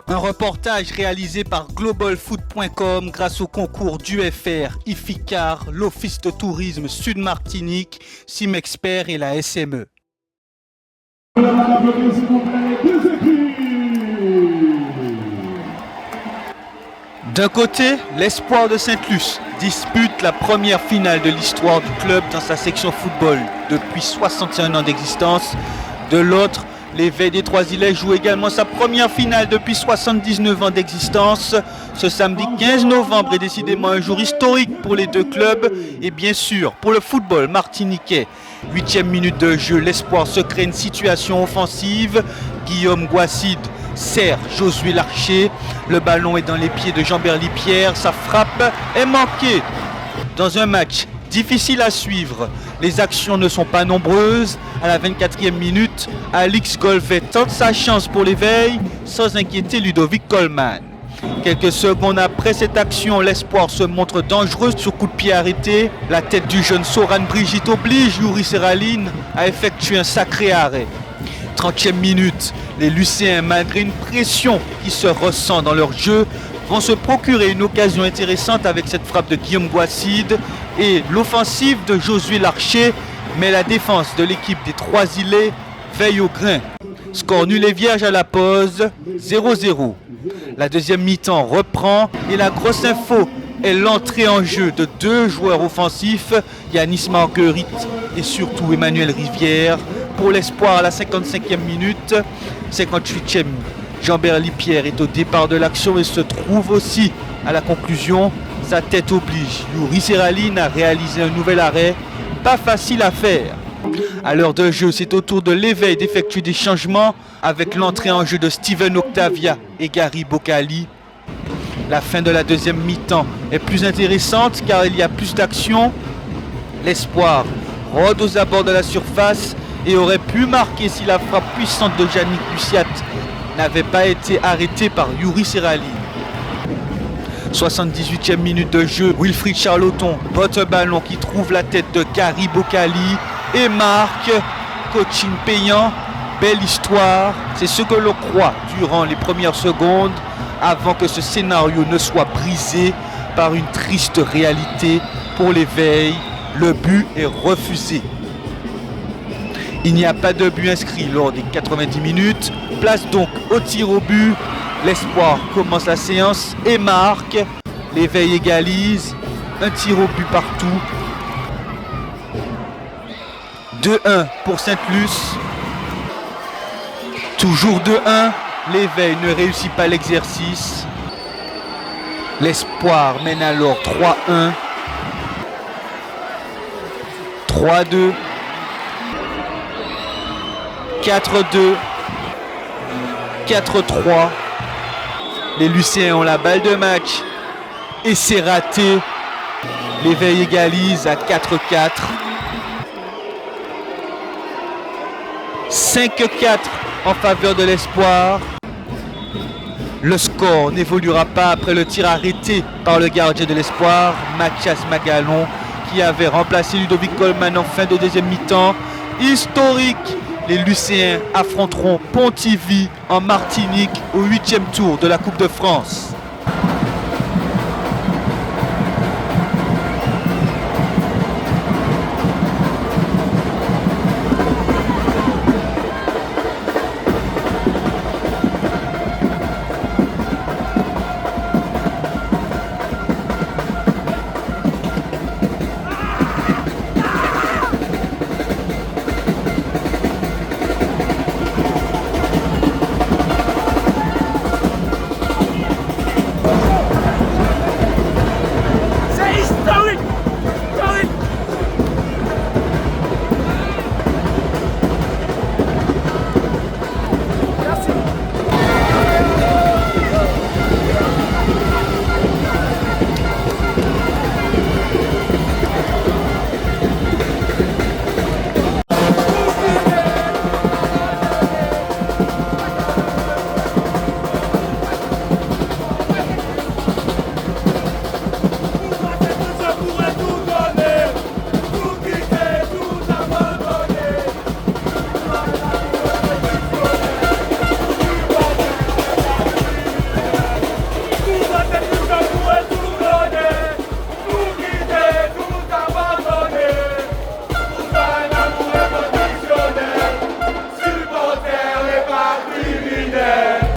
Un reportage réalisé par globalfoot.com grâce au concours d'UFR, IFICAR, l'Office de tourisme Sud-Martinique, Simexpert et la SME. D'un côté, l'Espoir de Sainte-Luce dispute la première finale de l'histoire du club dans sa section football depuis 61 ans d'existence. De l'autre, l'Éveil des Trois-Îlets joue également sa première finale depuis 79 ans d'existence. Ce samedi 15 novembre est décidément un jour historique pour les deux clubs et bien sûr pour le football martiniquais. 8e minute de jeu, l'Espoir se crée une situation offensive. Guillaume Guacide sert Josué Larcher. Le ballon est dans les pieds de Jean-Berly Pierre. Sa frappe est manquée. Dans un match difficile à suivre, les actions ne sont pas nombreuses. À la 24e minute, Alix Golvet tente sa chance pour l'Éveil sans inquiéter Ludovic Colman. Quelques secondes après cette action, l'Espoir se montre dangereux sur coup de pied arrêté. La tête du jeune Soran Brigitte oblige Yuri Serraline à effectuer un sacré arrêt. 30e minute, les Lucéens, malgré une pression qui se ressent dans leur jeu, vont se procurer une occasion intéressante avec cette frappe de Guillaume Guacide et l'offensive de Josué Larcher, mais la défense de l'équipe des Trois-Îlets veille au grain. Score nul et vierge à la pause, 0-0. La deuxième mi-temps reprend et la grosse info est l'entrée en jeu de deux joueurs offensifs, Yanis Marguerite et surtout Emmanuel Rivière. Pour l'Espoir à la 55e minute, 58e, Jean-Berly Pierre est au départ de l'action et se trouve aussi à la conclusion. Sa tête oblige Yuri Serraline à réaliser un nouvel arrêt. Pas facile à faire. À l'heure de jeu, c'est au tour de l'Éveil d'effectuer des changements avec l'entrée en jeu de Steven Octavia et Gary Bocali. La fin de la deuxième mi-temps est plus intéressante car il y a plus d'action. L'Espoir rôde aux abords de la surface et aurait pu marquer si la frappe puissante de Yannick Luciat n'avait pas été arrêtée par Yuri Serraline. 78e minute de jeu, Wilfried Charloton botte un ballon qui trouve la tête de Gary Bocali et marque. Coaching payant, belle histoire, c'est ce que l'on croit durant les premières secondes avant que ce scénario ne soit brisé par une triste réalité pour l'Éveil. Le but est refusé. Il n'y a pas de but inscrit lors des 90 minutes. Place donc au tir au but. L'Espoir commence la séance et marque. L'Éveil égalise. Un tir au but partout. 2-1 pour Sainte-Luce. Toujours 2-1. L'Éveil ne réussit pas l'exercice. L'Espoir mène alors 3-1. 3-2. 4-2, 4-3. Les Lucéens ont la balle de match et c'est raté. L'Éveil égalise à 4-4. 5-4 en faveur de l'Espoir. Le score n'évoluera pas après le tir arrêté par le gardien de l'Espoir, Mathias Magalon, qui avait remplacé Ludovic Colman en fin de deuxième mi-temps. Historique. Les Lucéens affronteront Pontivy en Martinique au 8e tour de la Coupe de France.